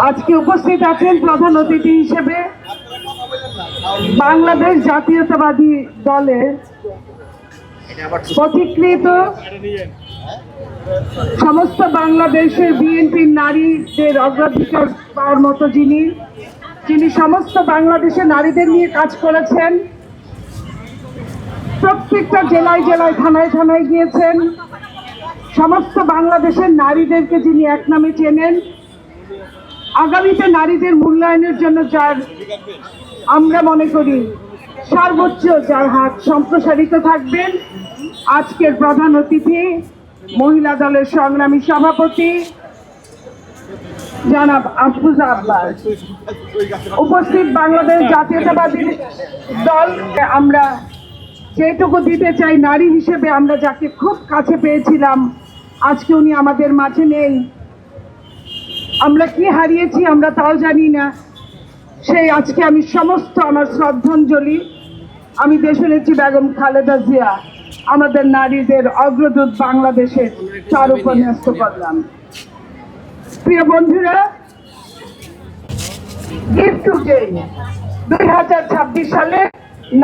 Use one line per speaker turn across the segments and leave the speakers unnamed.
আজকে উপস্থিত আছেন প্রধান অতিথি হিসেবে বাংলাদেশ জাতীয়তাবাদী দলের পথিকৃত সমস্ত বাংলাদেশের বিএনপির নারীদের অগ্রাধিকার পাওয়ার মতো যিনি সমস্ত বাংলাদেশের নারীদের নিয়ে কাজ করেছেন, প্রত্যেকটা জেলায় জেলায় থানায় থানায় গিয়েছেন, সমস্ত বাংলাদেশের নারীদেরকে যিনি এক নামে চেনেন, আগামীতে নারীদের মূল্যায়নের জন্য যার আমরা মনে করি সর্বোচ্চ যার হাত সম্প্রসারিত থাকবেন, আজকের প্রধান অতিথি মহিলা দলের সংগ্রামী সভাপতি জনাব আফরোজা আব্বাস। উপস্থিত বাংলাদেশ জাতীয়তাবাদী দল আমরা যেটুকু দিতে চাই, নারী হিসেবে আমরা যাকে খুব কাছে পেয়েছিলাম আজকে উনি আমাদের মাঝে নেই। আমরা কি হারিয়েছি আমরা তাও জানি না। সেই আজকে আমি সমস্ত আমার শ্রদ্ধাঞ্জলি আমি দেশনেত্রী বেগম খালেদা জিয়া, আমাদের নারীদের অগ্রদূত বাংলাদেশের তার উপর ন্যস্ত করলাম। প্রিয় বন্ধুরা, গিফট টু গেইন 2026 সালে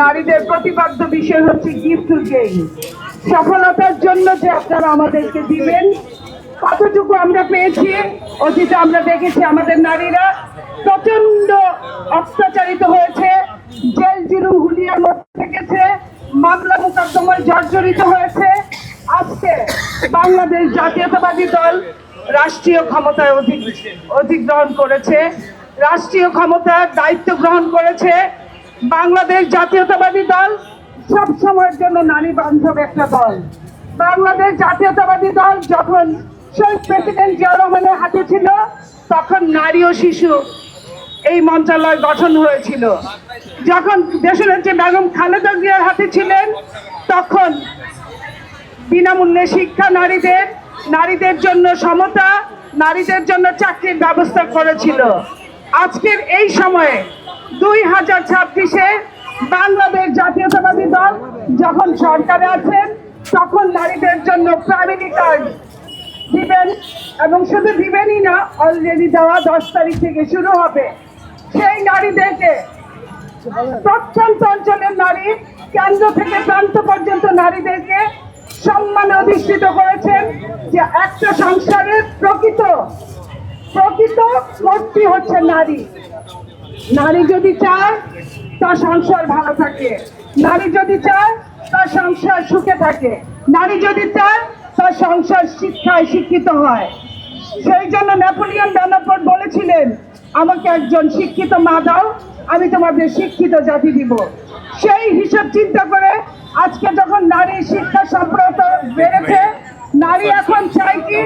নারীদের প্রতিপাদ্য বিষয় হচ্ছে গিফট টু গেইন। সফলতার জন্য যে আপনারা আমাদেরকে দিবেন, কতটুকু আমরা পেয়েছি। অতীতে আমরা দেখেছি আমাদের নারীরা প্রচন্ড অত্যাচারিত হয়েছে, জেল জুলুম হুলিয়ার মধ্যে থেকেছে, মামলা মোকদ্দমায় জর্জরিত হয়েছে। আজকে বাংলাদেশ জাতীয়তাবাদী দল রাষ্ট্রীয় ক্ষমতায় অধিগ্রহণ করেছে, রাষ্ট্রীয় ক্ষমতার দায়িত্ব গ্রহণ করেছে। বাংলাদেশ জাতীয়তাবাদী দল সব সময়ের জন্য নারী বান্ধব একটা দল। বাংলাদেশ জাতীয়তাবাদী দল যখন শহীদ প্রেসিডেন্ট জিয়াউর রহমানের হাতে ছিল, তখন নারী ও শিশু এই মন্ত্রণালয় গঠন হয়েছিল। যখন দেশনেত্রী বেগম খালেদা জিয়ার হাতে ছিলেন, তখন বিনামূল্যে শিক্ষা নারীদের জন্য সমতা, নারীদের জন্য চাকরির ব্যবস্থা করেছিল। আজকের এই সময়ে 2026-এ বাংলাদেশ জাতীয়তাবাদী দল যখন সরকারে আছেন, তখন নারীদের জন্য ফ্যামিলি কার্ড দিবেন, এবং শুধু দিবেনই না, অলরেডি দেওয়া 10 তারিখ থেকে শুরু হবে। সেই নারীদেরকে প্রত্যন্ত অঞ্চলের নারী, কেন্দ্র থেকে প্রান্ত পর্যন্ত নারীদেরকে সম্মানে অধিষ্ঠিত করেছেন যে একটা সংসারের প্রকৃত মূর্তি হচ্ছে নারী। নারী যদি চায় তার সংসার ভালো থাকে, নারী যদি চায় তার সংসার সুখে থাকে, নারী যদি চায় তার সংসার শিক্ষায় শিক্ষিত হয়। সেই জন্য নেপোলিয়ন বোনাপার্ট বলেছিলেন, আমাকে একজন শিক্ষিত মা দাও, আমি তোমাদের শিক্ষিত জাতি দিব। সেই হিসাব চিন্তা করে আজকে যখন নারী শিক্ষা সম্প্রসার বেড়েছে, নারী এখন চায় কি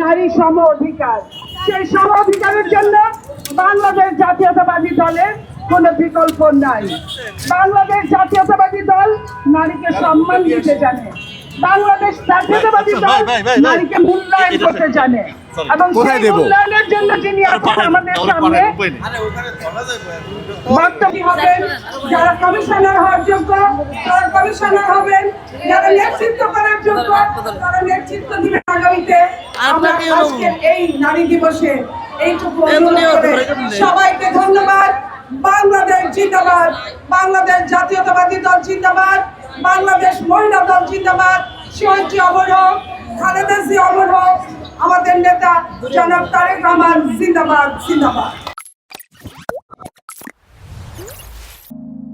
নারী সম অধিকার। সেই সম অধিকারের জন্য বাংলাদেশ জাতীয়তাবাদী দলের কোনো বিকল্প নাই। বাংলাদেশ জাতীয়তাবাদী দল নারীকে সম্মান দিতে জানে, বাংলাদেশ জাতীয়তাবাদী দল নারীকে মূল্যায়ন করতে জানে, এবং সেই মূল্যায়নের জন্য যিনি এখন আমাদের সামনে বক্তব্য হবেন, যারা কমিশনার হওয়ার যোগ্য তারা কমিশনার হবেন, যারা নেতৃত্ব করার যোগ্য তারা নেতৃত্ব দিবেন আগামীতে। আমরা আজকের এই নারী দিবসে এইটুকু সবাইকে ধন্যবাদ। বাংলাদেশ জিন্দাবাদ, বাংলাদেশ জাতীয়তাবাদী দল জিন্দাবাদ, বাংলাদেশ মহিলা দল জিন্দাবাদ, শহীদ অমর হোক, খালেদা জিয়া অমর হোক, আমাদের নেতা জনাব তারেক রহমান জিন্দাবাদ জিন্দাবাদ।